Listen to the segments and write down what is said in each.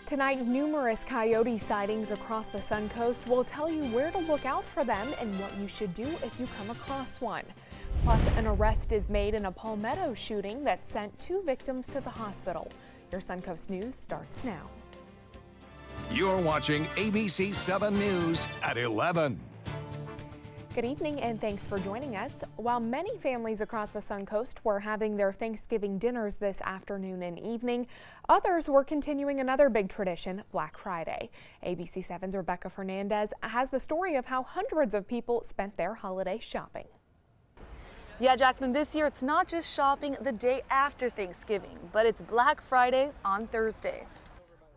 Tonight, numerous coyote sightings across the Suncoast will tell you where to look out for them and what you should do if you come across one. Plus, an arrest is made in a Palmetto shooting that sent 2 victims to the hospital. Your Suncoast News starts now. You're watching ABC7 News at 11. Good evening and thanks for joining us. While many families across the Suncoast were having their Thanksgiving dinners this afternoon and evening, others were continuing another big tradition, Black Friday. ABC7's Rebecca Fernandez has the story of how hundreds of people spent their holiday shopping. Yeah, Jacqueline, this year it's not just shopping the day after Thanksgiving, but it's Black Friday on Thursday.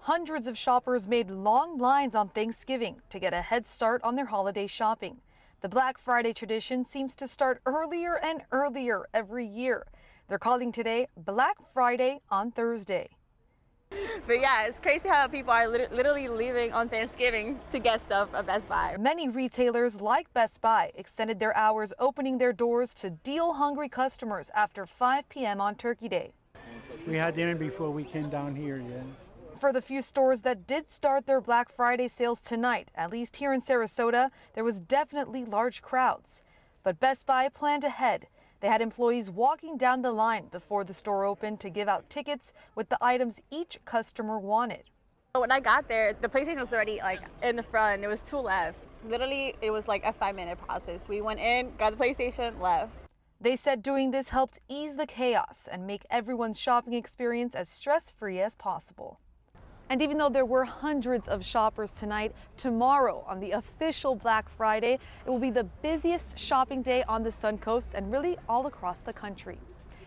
Hundreds of shoppers made long lines on Thanksgiving to get a head start on their holiday shopping. The Black Friday tradition seems to start earlier and earlier every year. They're calling today Black Friday on Thursday. But yeah, it's crazy how people are literally leaving on Thanksgiving to get stuff at Best Buy. Many retailers like Best Buy extended their hours opening their doors to deal-hungry customers after 5 p.m. on Turkey Day. We had dinner before we came down here, yeah. For the few stores that did start their Black Friday sales tonight, at least here in Sarasota, there was definitely large crowds. But Best Buy planned ahead. They had employees walking down the line before the store opened to give out tickets with the items each customer wanted. When I got there, the PlayStation was already in the front. There was 2 left. Literally, it was like a 5-minute process. We went in, got the PlayStation, left. They said doing this helped ease the chaos and make everyone's shopping experience as stress-free as possible. And even though there were hundreds of shoppers tonight, tomorrow on the official Black Friday, it will be the busiest shopping day on the Suncoast and really all across the country.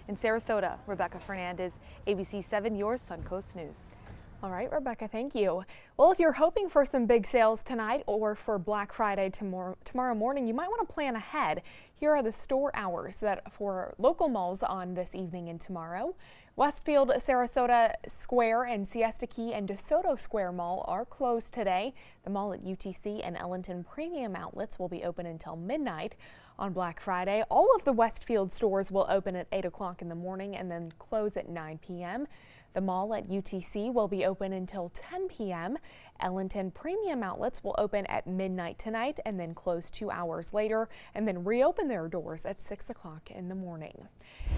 In Sarasota, Rebecca Fernandez, ABC7, your Suncoast News. All right, Rebecca, thank you. Well, if you're hoping for some big sales tonight or for Black Friday tomorrow morning, you might want to plan ahead. Here are the store hours for local malls on this evening and tomorrow. Westfield, Sarasota Square, and Siesta Key and DeSoto Square Mall are closed today. The mall at UTC and Ellington Premium Outlets will be open until midnight. On Black Friday, all of the Westfield stores will open at 8 o'clock in the morning and then close at 9 p.m. The mall at UTC will be open until 10 p.m. Ellington Premium Outlets will open at midnight tonight and then close 2 hours later and then reopen their doors at 6 o'clock in the morning.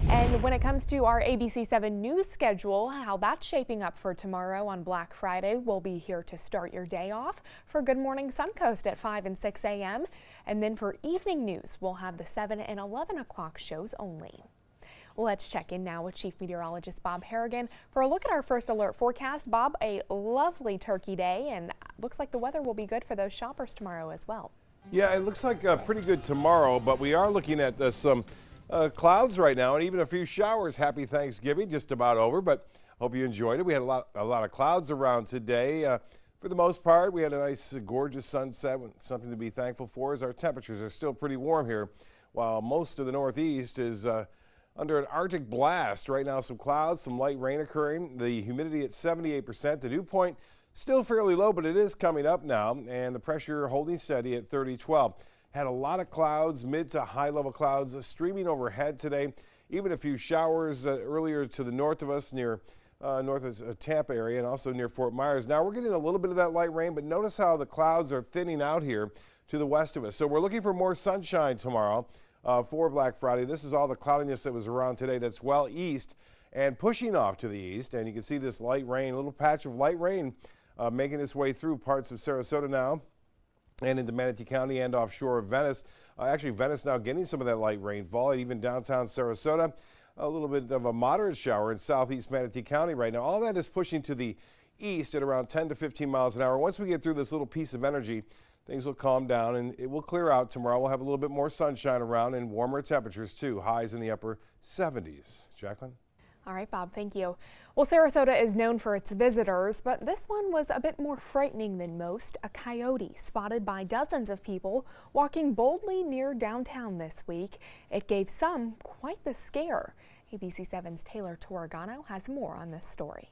And when it comes to our ABC7 news schedule, how that's shaping up for tomorrow on Black Friday, we'll be here to start your day off for Good Morning Suncoast at 5 and 6 a.m. And then for evening news, we'll have the 7 and 11 o'clock shows only. Let's check in now with Chief Meteorologist Bob Harrigan for a look at our first alert forecast. Bob, a lovely turkey day, and looks like the weather will be good for those shoppers tomorrow as well. Yeah, it looks like pretty good tomorrow, but we are looking at some clouds right now and even a few showers. Happy Thanksgiving, just about over, but hope you enjoyed it. We had a lot of clouds around today. For the most part, we had a nice, gorgeous sunset, something to be thankful for as our temperatures are still pretty warm here, while most of the Northeast is under an Arctic blast. Right now, some clouds, some light rain occurring. The humidity at 78%. The dew point still fairly low, but it is coming up now, and the pressure holding steady at 3012. Had a lot of clouds, mid to high level clouds streaming overhead today. Even a few showers earlier to the north of us near north of Tampa area and also near Fort Myers. Now we're getting a little bit of that light rain, but notice how the clouds are thinning out here to the west of us. So we're looking for more sunshine tomorrow. For Black Friday. This is all the cloudiness that was around today that's well east and pushing off to the east. And you can see this light rain, a little patch of light rain making its way through parts of Sarasota now and into Manatee County and offshore of Venice. Actually, Venice now getting some of that light rainfall, and even downtown Sarasota. A little bit of a moderate shower in southeast Manatee County right now. All that is pushing to the east at around 10 to 15 miles an hour. Once we get through this little piece of energy, things will calm down and it will clear out tomorrow. We'll have a little bit more sunshine around and warmer temperatures too. Highs in the upper 70s. Jacqueline? All right, Bob, thank you. Well, Sarasota is known for its visitors, but this one was a bit more frightening than most. A coyote spotted by dozens of people walking boldly near downtown this week. It gave some quite the scare. ABC7's Taylor Torregano has more on this story.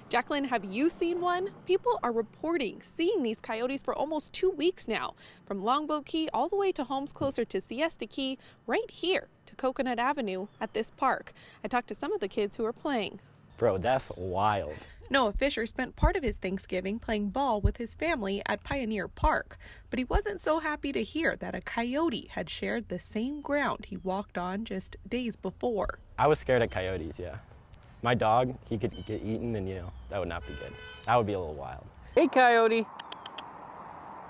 Jacqueline, have you seen one? People are reporting seeing these coyotes for almost 2 weeks now, from Longboat Key all the way to homes closer to Siesta Key, right here to Coconut Avenue at this park. I talked to some of the kids who are playing. Bro, that's wild. Noah Fisher spent part of his Thanksgiving playing ball with his family at Pioneer Park, but he wasn't so happy to hear that a coyote had shared the same ground he walked on just days before. I was scared of coyotes, yeah. My dog, he could get eaten, and that would not be good. That would be a little wild. Hey, coyote.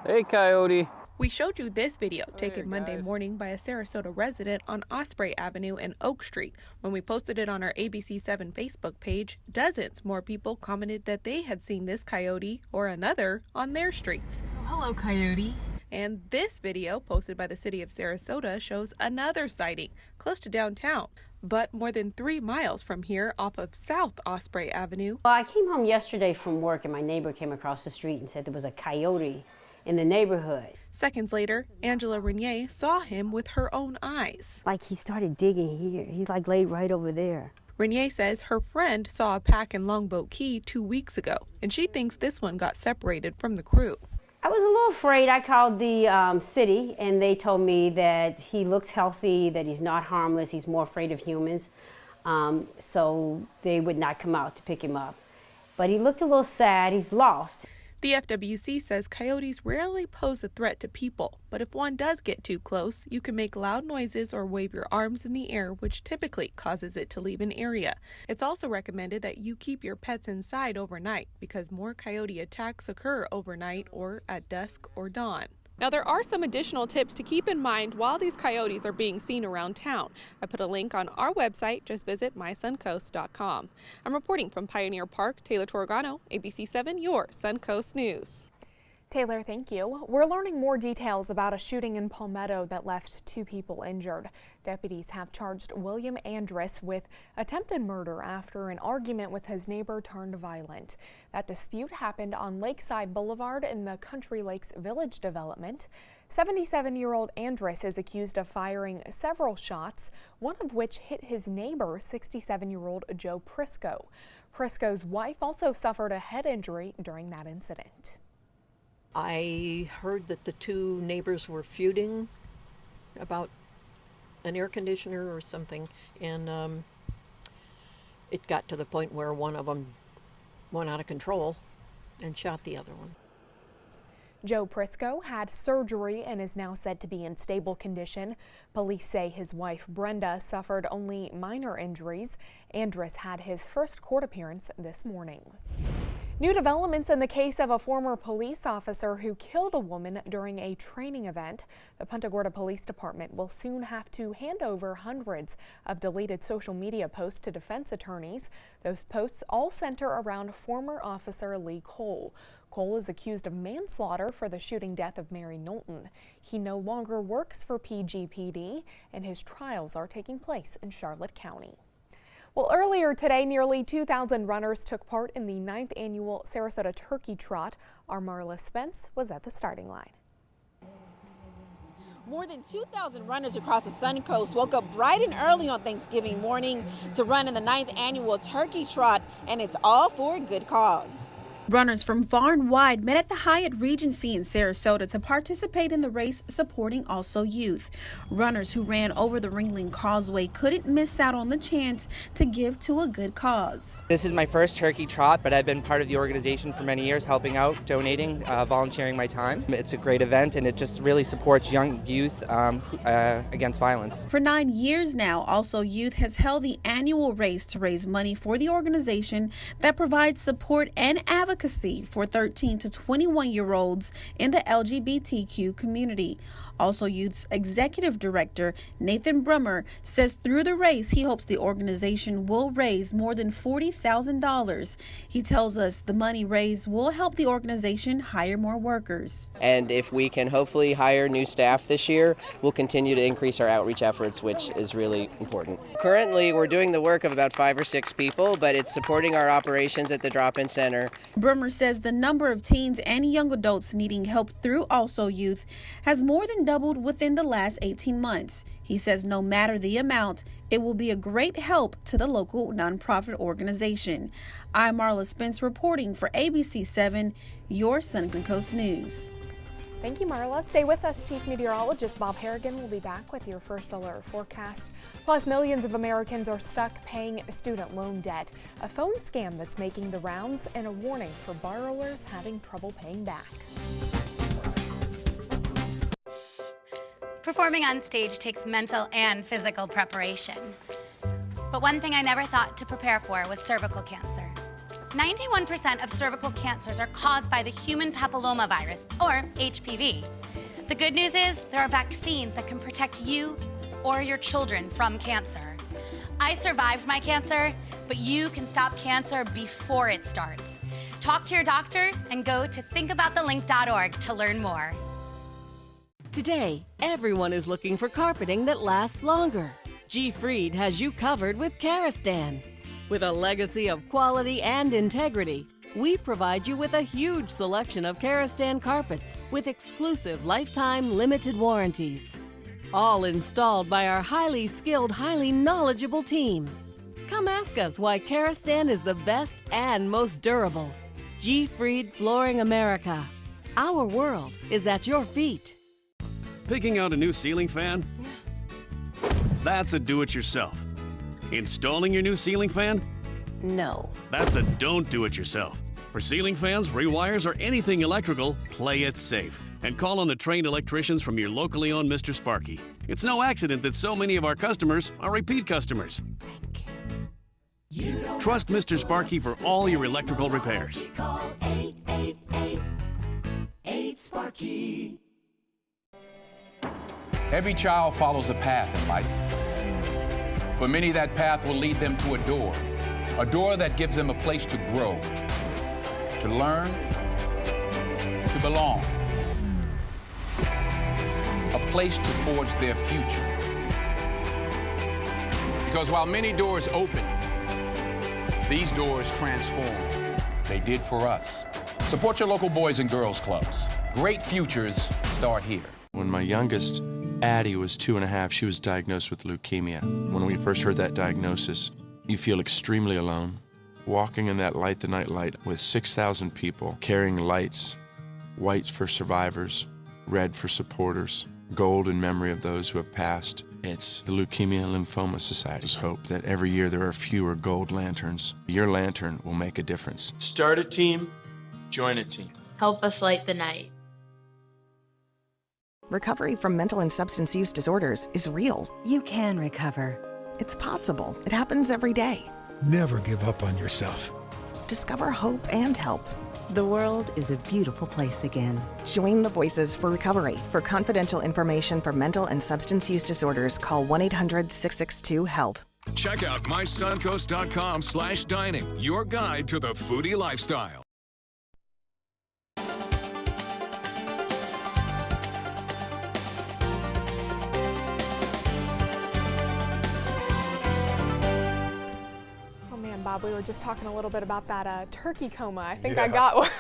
Hey, coyote. We showed you this video taken Monday morning by a Sarasota resident on Osprey Avenue and Oak Street. When we posted it on our ABC7 Facebook page, dozens more people commented that they had seen this coyote or another on their streets. Oh, hello, coyote. And this video, posted by the city of Sarasota, shows another sighting close to downtown, but more than 3 miles from here off of South Osprey Avenue. Well, I came home yesterday from work and my neighbor came across the street and said there was a coyote in the neighborhood. Seconds later, Angela Renier saw him with her own eyes. Like he started digging here. He's like laid right over there. Renier says her friend saw a pack in Longboat Key 2 weeks ago, and she thinks this one got separated from the crew. I was a little afraid. I called the city and they told me that he looks healthy, that he's not harmless, he's more afraid of humans. So they would not come out to pick him up. But he looked a little sad, he's lost. The FWC says coyotes rarely pose a threat to people, but if one does get too close, you can make loud noises or wave your arms in the air, which typically causes it to leave an area. It's also recommended that you keep your pets inside overnight because more coyote attacks occur overnight or at dusk or dawn. Now, there are some additional tips to keep in mind while these coyotes are being seen around town. I put a link on our website. Just visit mysuncoast.com. I'm reporting from Pioneer Park, Taylor Torgano, ABC7, your Suncoast News. Taylor, thank you. We're learning more details about a shooting in Palmetto that left 2 people injured. Deputies have charged William Andrus with attempted murder after an argument with his neighbor turned violent. That dispute happened on Lakeside Boulevard in the Country Lakes Village development. 77-year-old Andrus is accused of firing several shots, one of which hit his neighbor, 67-year-old Joe Prisco. Prisco's wife also suffered a head injury during that incident. I heard that the 2 neighbors were feuding about an air conditioner or something, and it got to the point where one of them went out of control and shot the other one. Joe Prisco had surgery and is now said to be in stable condition. Police say his wife Brenda suffered only minor injuries. Andrus had his first court appearance this morning. New developments in the case of a former police officer who killed a woman during a training event. The Punta Gorda Police Department will soon have to hand over hundreds of deleted social media posts to defense attorneys. Those posts all center around former officer Lee Cole. Cole is accused of manslaughter for the shooting death of Mary Knowlton. He no longer works for PGPD, and his trials are taking place in Charlotte County. Well, earlier today, nearly 2,000 runners took part in the 9th annual Sarasota Turkey Trot. Our Marla Spence was at the starting line. More than 2,000 runners across the Suncoast woke up bright and early on Thanksgiving morning to run in the 9th annual Turkey Trot, and it's all for a good cause. Runners from far and wide met at the Hyatt Regency in Sarasota to participate in the race supporting Also Youth. Runners who ran over the Ringling Causeway couldn't miss out on the chance to give to a good cause. This is my first Turkey Trot, but I've been part of the organization for many years, helping out, donating, volunteering my time. It's a great event, and it just really supports young youth against violence. For 9 years now, Also Youth has held the annual race to raise money for the organization that provides support and advocacy for 13 to 21-year-olds in the LGBTQ community. Also Youth's executive director, Nathan Brummer, says through the race, he hopes the organization will raise more than $40,000. He tells us the money raised will help the organization hire more workers. And if we can hopefully hire new staff this year, we'll continue to increase our outreach efforts, which is really important. Currently, we're doing the work of about 5 or 6 people, but it's supporting our operations at the drop-in center. Brummer says the number of teens and young adults needing help through Also Youth has more than doubled within the last 18 months. He says no matter the amount, it will be a great help to the local nonprofit organization. I'm Marla Spence reporting for ABC7, your Suncoast News. Thank you, Marla. Stay with us. Chief Meteorologist Bob Harrigan will be back with your first alert forecast. Plus, millions of Americans are stuck paying student loan debt. A phone scam that's making the rounds and a warning for borrowers having trouble paying back. Performing on stage takes mental and physical preparation. But one thing I never thought to prepare for was cervical cancer. 91% of cervical cancers are caused by the human papillomavirus, or HPV. The good news is there are vaccines that can protect you or your children from cancer. I survived my cancer, but you can stop cancer before it starts. Talk to your doctor and go to thinkaboutthelink.org to learn more. Today, everyone is looking for carpeting that lasts longer. G. Fried has you covered with Karastan. With a legacy of quality and integrity, we provide you with a huge selection of Karastan carpets with exclusive lifetime limited warranties. All installed by our highly skilled, highly knowledgeable team. Come ask us why Karastan is the best and most durable. G. Fried Flooring America. Our world is at your feet. Picking out a new ceiling fan? That's a do-it-yourself. Installing your new ceiling fan? No. That's a don't do it yourself. For ceiling fans, rewires, or anything electrical, play it safe. And call on the trained electricians from your locally owned Mr. Sparky. It's no accident that so many of our customers are repeat customers. Trust Mr. Sparky for all your electrical repairs. Call 888-8-SPARKY. Every child follows a path in life. For many, that path will lead them to a door that gives them a place to grow, to learn, to belong, a place to forge their future. Because while many doors open, these doors transform. They did for us. Support your local Boys and Girls Clubs. Great futures start here. When my youngest, Addie, was 2.5, she was diagnosed with leukemia. When we first heard that diagnosis, you feel extremely alone. Walking in that Light the Night light with 6,000 people carrying lights, white for survivors, red for supporters, gold in memory of those who have passed. It's the Leukemia and Lymphoma Society's hope that every year there are fewer gold lanterns. Your lantern will make a difference. Start a team, join a team. Help us light the night. Recovery from mental and substance use disorders is real. You can recover. It's possible. It happens every day. Never give up on yourself. Discover hope and help. The world is a beautiful place again. Join the Voices for Recovery. For confidential information for mental and substance use disorders, call 1-800-662-HELP. Check out mysuncoast.com/dining, your guide to the foodie lifestyle. Bob, we were just talking a little bit about that turkey coma. I think I got one.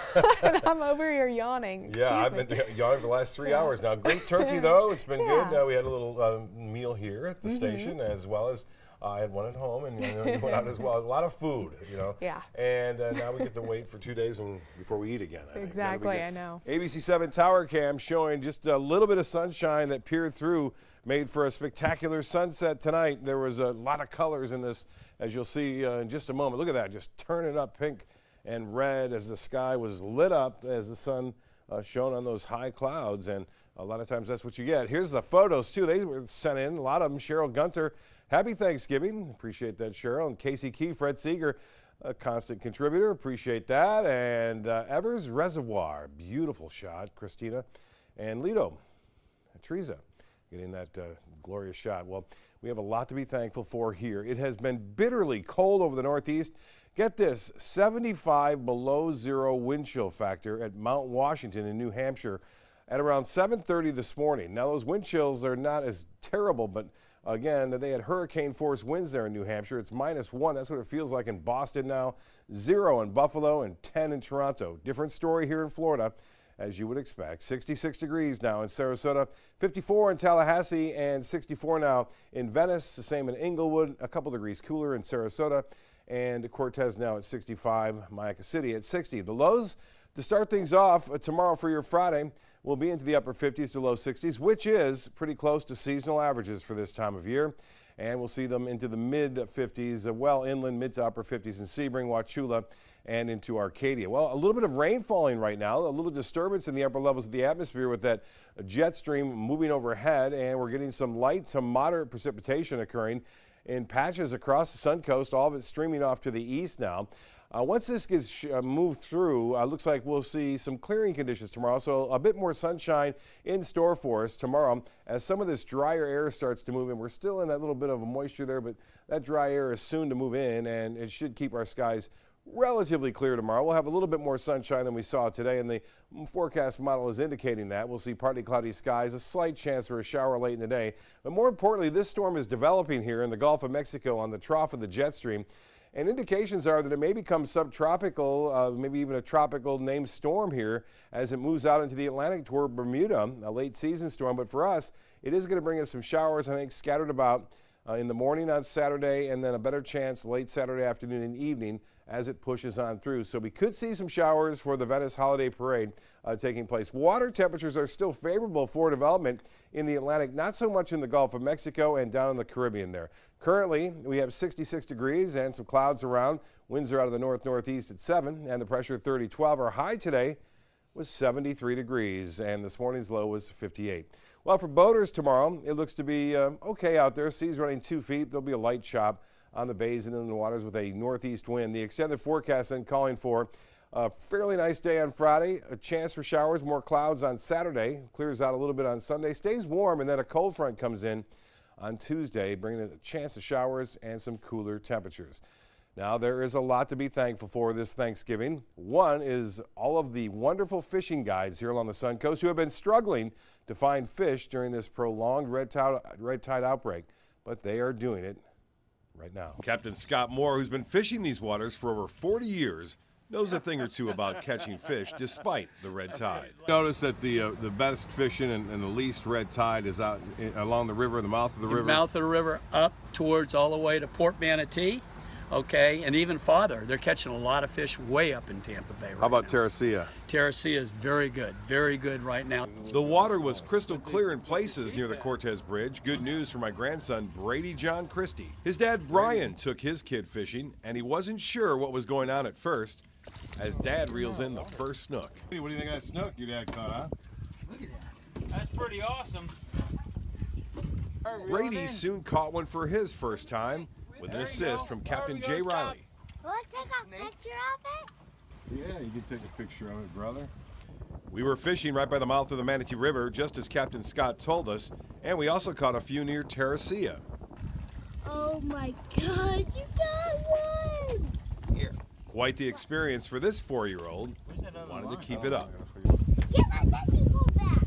I'm over here yawning. Yeah, I've been yawning for the last 3 hours now. Great turkey, though. It's been good. We had a little meal here at the station, as well as I had one at home, and you went out as well. A lot of food, Yeah. And now we get to wait for 2 days before we eat again. Exactly, I know. ABC7 tower cam showing just a little bit of sunshine that peered through, made for a spectacular sunset tonight. There was a lot of colors in this, as you'll see in just a moment. Look at that, just turning up pink and red as the sky was lit up as the sun shone on those high clouds, and a lot of times that's what you get. Here's the photos too. They were sent in, a lot of them. Cheryl Gunter, happy Thanksgiving. Appreciate that, Cheryl. And Casey Key, Fred Seeger, a constant contributor. Appreciate that. And Evers Reservoir, beautiful shot. Christina and Lido, Teresa, getting that glorious shot. Well, we have a lot to be thankful for here. It has been bitterly cold over the Northeast. Get this, 75 below zero wind chill factor at Mount Washington in New Hampshire at around 7:30 this morning. Now, those wind chills are not as terrible, but again, they had hurricane force winds there in New Hampshire. It's -1. That's what it feels like in Boston now. 0 in Buffalo and 10 in Toronto. Different story here in Florida, as you would expect. 66 degrees now in Sarasota, 54 in Tallahassee, and 64 now in Venice. The same in Inglewood, a couple degrees cooler in Sarasota, and Cortez now at 65, Mayaca City at 60. The lows To start things off, tomorrow for your Friday, we'll be into the upper 50s to low 60s, which is pretty close to seasonal averages for this time of year. And we'll see them into the mid 50s, well inland, mid to upper 50s in Sebring, Wauchula, and into Arcadia. Well, a little bit of rain falling right now, a little disturbance in the upper levels of the atmosphere with that jet stream moving overhead, and we're getting some light to moderate precipitation occurring in patches across the Suncoast, all of it streaming off to the east now. Once this gets moved through, looks like we'll see some clearing conditions tomorrow, so a bit more sunshine in store for us tomorrow as some of this drier air starts to move in. We're still in that little bit of a moisture there, but that dry air is soon to move in, and it should keep our skies relatively clear tomorrow. We'll have a little bit more sunshine than we saw today, and the forecast model is indicating that. We'll see partly cloudy skies, a slight chance for a shower late in the day. But more importantly, this storm is developing here in the Gulf of Mexico on the trough of the jet stream. And indications are that it may become subtropical, maybe even a tropical named storm here as it moves out into the Atlantic toward Bermuda, a late season storm. But for us, it is going to bring us some showers, I think, scattered about in the morning on Saturday, and then a better chance late Saturday afternoon and evening as it pushes on through. So we could see some showers for the Venice Holiday Parade taking place. Water temperatures are still favorable for development in the Atlantic, not so much in the Gulf of Mexico and down in the Caribbean there. Currently, we have 66 degrees and some clouds around. Winds are out of the north-northeast at 7, and the pressure 30-12. Our high today was 73 degrees, and this morning's low was 58. Well, for boaters tomorrow, it looks to be okay out there. Seas running 2 feet. There'll be a light chop on the bays and inland waters with a northeast wind. The extended forecast then calling for a fairly nice day on Friday, a chance for showers, more clouds on Saturday, clears out a little bit on Sunday, stays warm, and then a cold front comes in on Tuesday, bringing a chance of showers and some cooler temperatures. Now, there is a lot to be thankful for this Thanksgiving. One is all of the wonderful fishing guides here along the Suncoast who have been struggling to find fish during this prolonged red tide outbreak, but they are doing it right now. Captain Scott Moore, who's been fishing these waters for over 40 years, knows a thing or two about catching fish despite the red tide. Notice that the best fishing and the least red tide is out along the river, the mouth of the river. Mouth of the river up towards all the way to Port Manatee. Okay, and even farther. They're catching a lot of fish way up in Tampa Bay right now. How about Terracea? Terracea is very good right now. The water was crystal clear in places near the Cortez Bridge. Good news for my grandson, Brady John Christie. His dad, Brian, took his kid fishing, and he wasn't sure what was going on at first as Dad reels in the first snook. What do you think of that snook your dad caught, huh? Look at that. That's pretty awesome. Brady soon caught one for his first time, with an assist from Captain Jay Riley. Will I take a picture of it? Yeah, you can take a picture of it, brother. We were fishing right by the mouth of the Manatee River, just as Captain Scott told us, and we also caught a few near Terracea. Oh my God, you got one! Here. Quite the experience for this 4-year-old. Wanted to keep it up. Get my fishing pole back!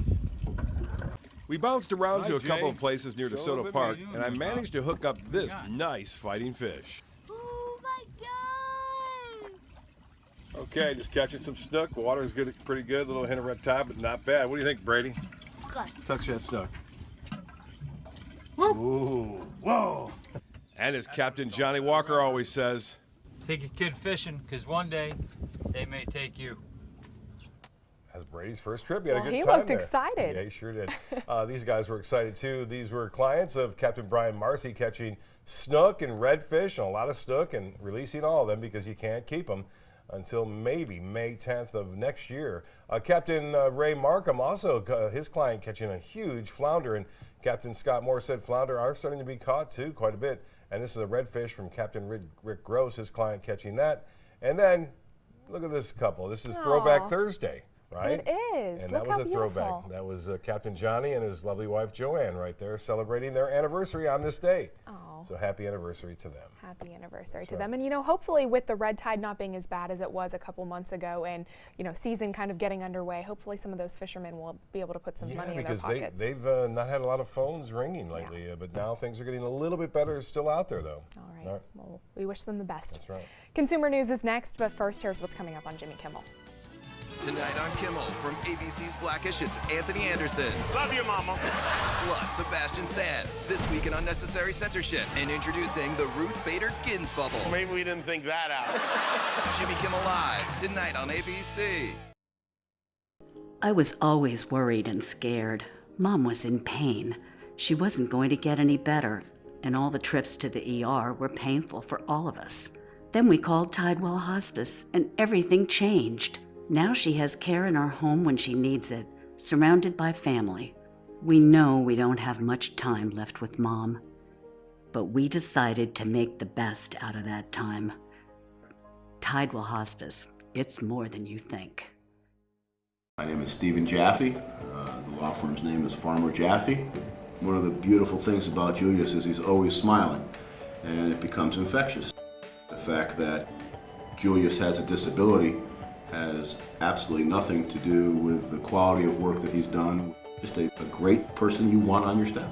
We bounced around to a couple of places near DeSoto Park, and I managed to hook up this nice fighting fish. Oh my God! Okay, just catching some snook. Water's good, pretty good. A little hint of red tide, but not bad. What do you think, Brady? Good. Touch that snook. Ooh, whoa! And as Captain Johnny Walker always says, Take a kid fishing, because one day they may take you. That's Brady's first trip. He had a good He time looked there. excited. Yeah, he sure did. These guys were excited too. These were clients of Captain Brian Marcy catching snook and redfish, and a lot of snook, and releasing all of them because you can't keep them until maybe May 10th of next year. Captain Ray Markham, also his client, catching a huge flounder, and Captain Scott Moore said flounder are starting to be caught too, quite a bit. And this is a redfish from Captain Rick Gross, his client, catching that. And then look at this couple. This is Throwback Thursday. Right? It is. And Look that was how a beautiful. throwback. That was Captain Johnny and his lovely wife Joanne right there celebrating their anniversary on this day. Oh. So happy anniversary to them. Happy anniversary That's to right. them. And, you know, hopefully with the red tide not being as bad as it was a couple months ago and, you know, season kind of getting underway, hopefully some of those fishermen will be able to put some money in their pockets. Because they've not had a lot of phones ringing lately, but now things are getting a little bit better. It's still out there, though. All right. Well, we wish them the best. That's right. Consumer News is next, but first, here's what's coming up on Jimmy Kimmel. Tonight on Kimmel, from ABC's Blackish, it's Anthony Anderson. Love you, Mama. Plus, Sebastian Stan. This week in Unnecessary Censorship. And introducing the Ruth Bader Ginsburg bubble. Maybe we didn't think that out. Jimmy Kimmel Live, tonight on ABC. I was always worried and scared. Mom was in pain. She wasn't going to get any better, and all the trips to the ER were painful for all of us. Then we called Tidewell Hospice, and everything changed. Now she has care in our home when she needs it, surrounded by family. We know we don't have much time left with Mom, but we decided to make the best out of that time. Tidewell Hospice, it's more than you think. My name is Stephen Jaffe. The law firm's name is Farmer Jaffe. One of the beautiful things about Julius is he's always smiling, and it becomes infectious. The fact that Julius has a disability has absolutely nothing to do with the quality of work that he's done. Just a great person you want on your staff.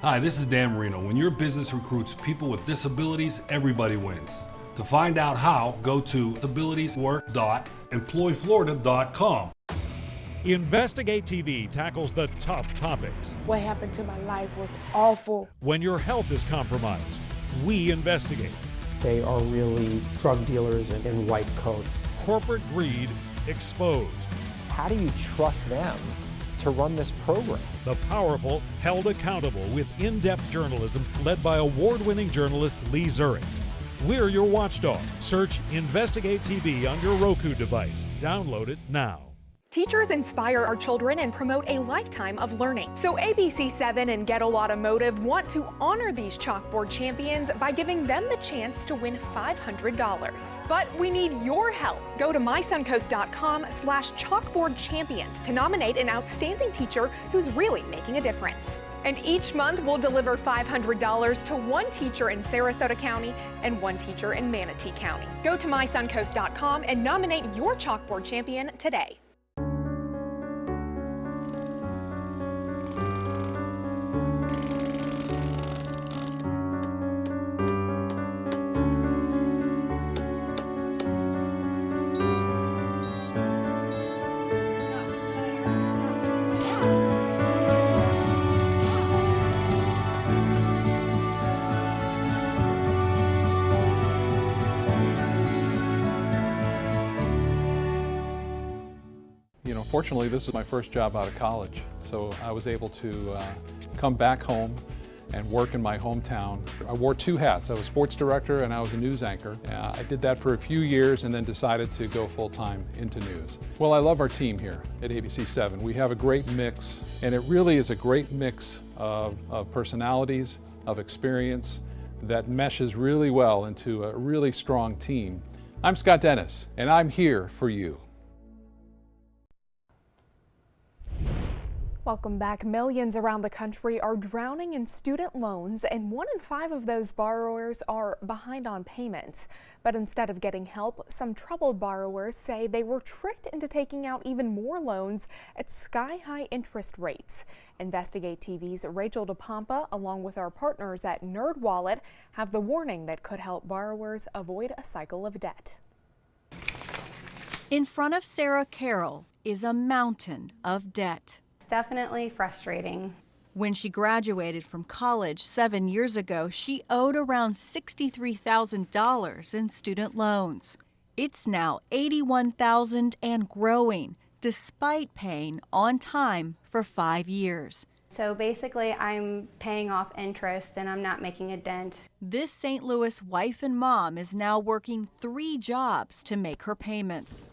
Hi, this is Dan Marino. When your business recruits people with disabilities, everybody wins. To find out how, go to disabilitieswork.employflorida.com. Investigate TV tackles the tough topics. What happened to my life was awful. When your health is compromised, we investigate. They are really drug dealers in white coats. Corporate greed exposed. How do you trust them to run this program? The powerful held accountable with in-depth journalism led by award-winning journalist Lee Zurich. We're your watchdog. Search Investigate TV on your Roku device. Download it now. Teachers inspire our children and promote a lifetime of learning. So ABC7 and Gettle Automotive want to honor these chalkboard champions by giving them the chance to win $500. But we need your help. Go to mysuncoast.com/chalkboardchampions to nominate an outstanding teacher who's really making a difference. And each month we'll deliver $500 to one teacher in Sarasota County and one teacher in Manatee County. Go to mysuncoast.com and nominate your chalkboard champion today. Fortunately, this is my first job out of college, so I was able to come back home and work in my hometown. I wore two hats. I was sports director and I was a news anchor. I did that for a few years and then decided to go full-time into news. Well, I love our team here at ABC7. We have a great mix, and it really is a great mix of personalities, of experience that meshes really well into a really strong team. I'm Scott Dennis, and I'm here for you. Welcome back. Millions around the country are drowning in student loans, and 1 in 5 of those borrowers are behind on payments. But instead of getting help, some troubled borrowers say they were tricked into taking out even more loans at sky-high interest rates. Investigate TV's Rachel DePompa, along with our partners at NerdWallet, have the warning that could help borrowers avoid a cycle of debt. In front of Sarah Carroll is a mountain of debt. Definitely frustrating. When she graduated from college 7 years ago, she owed around $63,000 in student loans. It's now $81,000 and growing, despite paying on time for 5 years. So basically, I'm paying off interest and I'm not making a dent. This St. Louis wife and mom is now working 3 jobs to make her payments.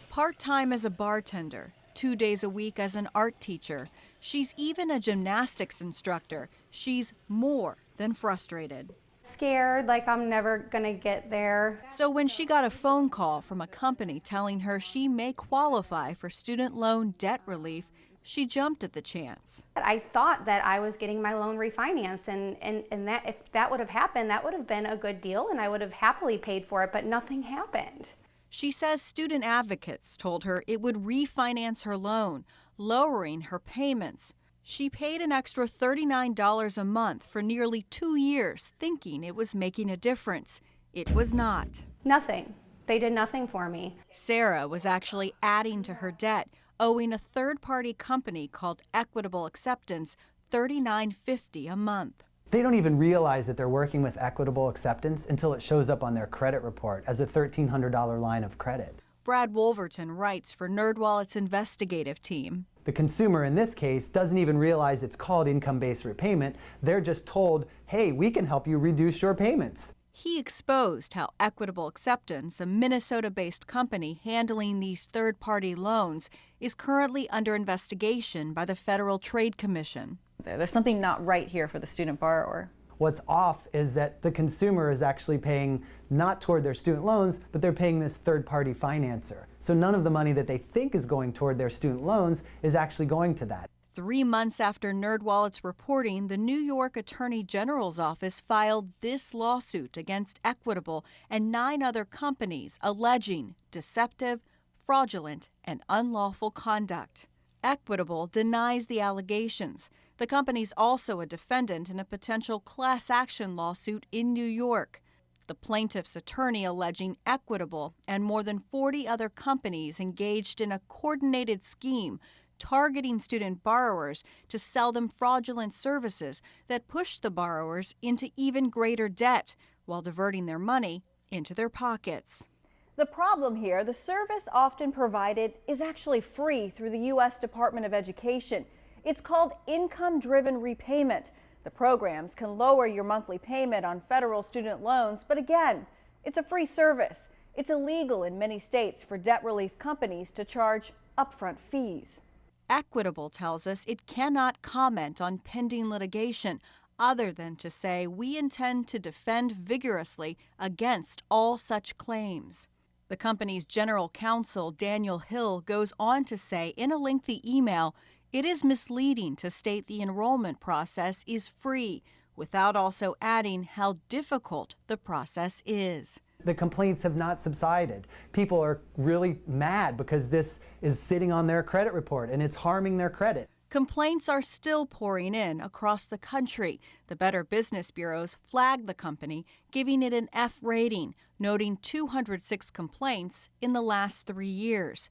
Part-time as a bartender, 2 days a week as an art teacher. She's even a gymnastics instructor. She's more than frustrated. Scared, like I'm never gonna get there. So when she got a phone call from a company telling her she may qualify for student loan debt relief, she jumped at the chance. I thought that I was getting my loan refinanced, and that if that would have happened, that would have been a good deal and I would have happily paid for it, but nothing happened. She says student advocates told her it would refinance her loan, lowering her payments. She paid an extra $39 a month for nearly 2 years, thinking it was making a difference. It was not. Nothing. They did nothing for me. Sarah was actually adding to her debt, owing a third-party company called Equitable Acceptance $39.50 a month. They don't even realize that they're working with Equitable Acceptance until it shows up on their credit report as a $1,300 line of credit. Brad Wolverton writes for NerdWallet's investigative team. The consumer in this case doesn't even realize it's called income-based repayment. They're just told, hey, we can help you reduce your payments. He exposed how Equitable Acceptance, a Minnesota-based company handling these third-party loans, is currently under investigation by the Federal Trade Commission. There's something not right here for the student borrower. What's off is that the consumer is actually paying not toward their student loans, but they're paying this third-party financer. So none of the money that they think is going toward their student loans is actually going to that. 3 months after NerdWallet's reporting, the New York Attorney General's office filed this lawsuit against Equitable and 9 other companies alleging deceptive, fraudulent, and unlawful conduct. Equitable denies the allegations. The company's also a defendant in a potential class action lawsuit in New York. The plaintiff's attorney alleging Equitable and more than 40 other companies engaged in a coordinated scheme targeting student borrowers to sell them fraudulent services that pushed the borrowers into even greater debt while diverting their money into their pockets. The problem here, the service often provided is actually free through the U.S. Department of Education. It's called income-driven repayment. The programs can lower your monthly payment on federal student loans, but again, it's a free service. It's illegal in many states for debt relief companies to charge upfront fees. Equitable tells us it cannot comment on pending litigation other than to say we intend to defend vigorously against all such claims. The company's general counsel, Daniel Hill, goes on to say in a lengthy email, it is misleading to state the enrollment process is free without also adding how difficult the process is. The complaints have not subsided. People are really mad because this is sitting on their credit report and it's harming their credit. Complaints are still pouring in across the country. The Better Business Bureaus flagged the company, giving it an F rating, noting 206 complaints in the last 3 years.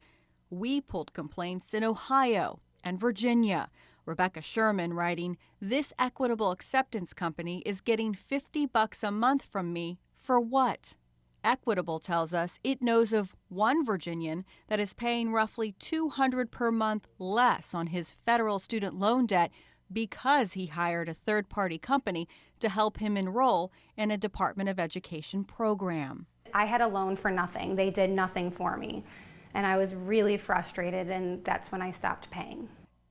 We pulled complaints in Ohio and Virginia. Rebecca Sherman writing, "This Equitable Acceptance company is getting $50 a month from me for what?" Equitable tells us it knows of one Virginian that is paying roughly $200 per month less on his federal student loan debt because he hired a third-party company to help him enroll in a Department of Education program. I had a loan for nothing. They did nothing for me. And I was really frustrated, and that's when I stopped paying.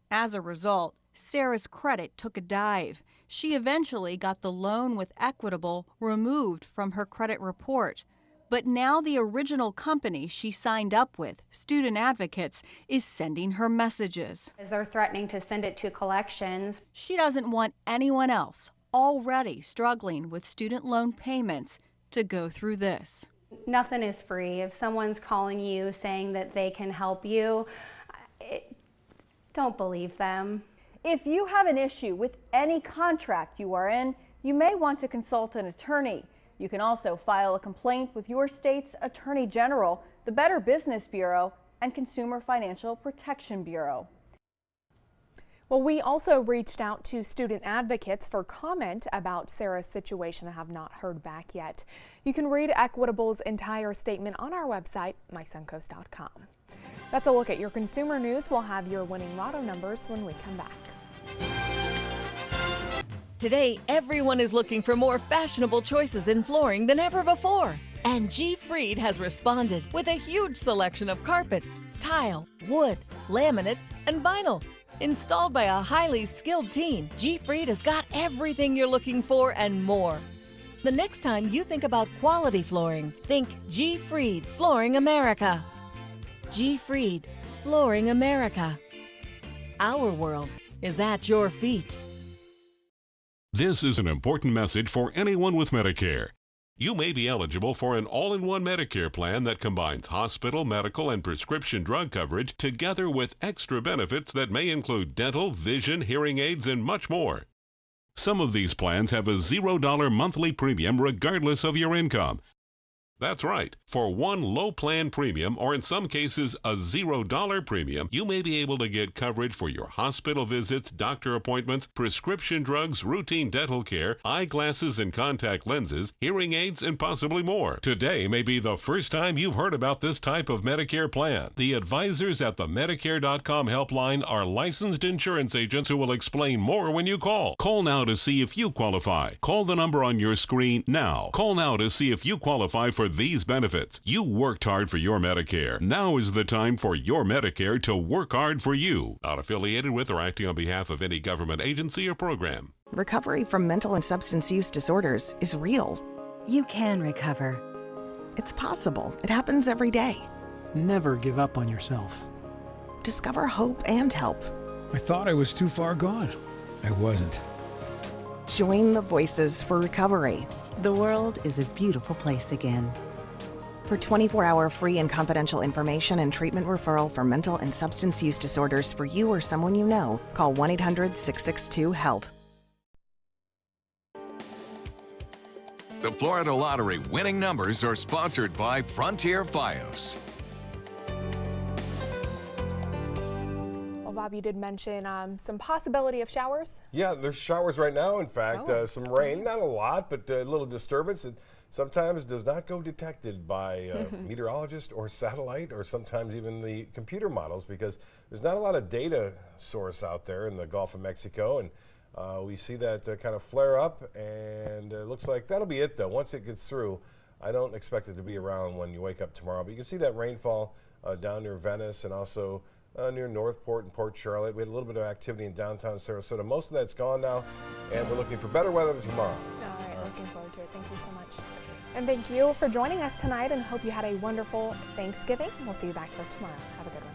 As a result, Sarah's credit took a dive. She eventually got the loan with Equitable removed from her credit report. But now the original company she signed up with, Student Advocates, is sending her messages. They're threatening to send it to collections. She doesn't want anyone else already struggling with student loan payments to go through this. Nothing is free. If someone's calling you saying that they can help you, don't believe them. If you have an issue with any contract you are in, you may want to consult an attorney. You can also file a complaint with your state's Attorney General, the Better Business Bureau, and Consumer Financial Protection Bureau. Well, we also reached out to Student Advocates for comment about Sarah's situation and have not heard back yet. You can read Equitable's entire statement on our website, mysuncoast.com. That's a look at your consumer news. We'll have your winning lotto numbers when we come back. Today, everyone is looking for more fashionable choices in flooring than ever before. And G. Fried has responded with a huge selection of carpets, tile, wood, laminate, and vinyl. Installed by a highly skilled team, G. Fried has got everything you're looking for and more. The next time you think about quality flooring, think G. Fried Flooring America. G. Fried Flooring America. Our world is at your feet. This is an important message for anyone with Medicare. You may be eligible for an all-in-one Medicare plan that combines hospital, medical, and prescription drug coverage together with extra benefits that may include dental, vision, hearing aids, and much more. Some of these plans have a $0 monthly premium regardless of your income. That's right. For one low plan premium, or in some cases a $0 premium, you may be able to get coverage for your hospital visits, doctor appointments, prescription drugs, routine dental care, eyeglasses and contact lenses, hearing aids, and possibly more. Today may be the first time you've heard about this type of Medicare plan. The advisors at the Medicare.com helpline are licensed insurance agents who will explain more when you call. Call now to see if you qualify. Call the number on your screen now. Call now to see if you qualify for these benefits. You worked hard for your Medicare. Now is the time for your Medicare to work hard for you. Not affiliated with or acting on behalf of any government agency or program. Recovery from mental and substance use disorders is real. You can recover. It's possible. It happens every day. Never give up on yourself. Discover hope and help. I thought I was too far gone. I wasn't. Join the Voices for Recovery. The world is a beautiful place again. For 24-hour free and confidential information and treatment referral for mental and substance use disorders for you or someone you know, call 1-800-662-HELP. The Florida Lottery winning numbers are sponsored by Frontier Fios. Bob, you did mention some possibility of showers. Yeah, there's showers right now. In fact, some rain, not a lot, but a little disturbance. It sometimes does not go detected by meteorologist or satellite, or sometimes even the computer models, because there's not a lot of data source out there in the Gulf of Mexico, and we see that kind of flare up, and it looks like that'll be it, though. Once it gets through, I don't expect it to be around when you wake up tomorrow, but you can see that rainfall down near Venice and also near Northport and Port Charlotte. We had a little bit of activity in downtown Sarasota. Most of that's gone now, and we're looking for better weather tomorrow. All right, looking forward to it. Thank you so much. And thank you for joining us tonight, and hope you had a wonderful Thanksgiving. We'll see you back here tomorrow. Have a good one.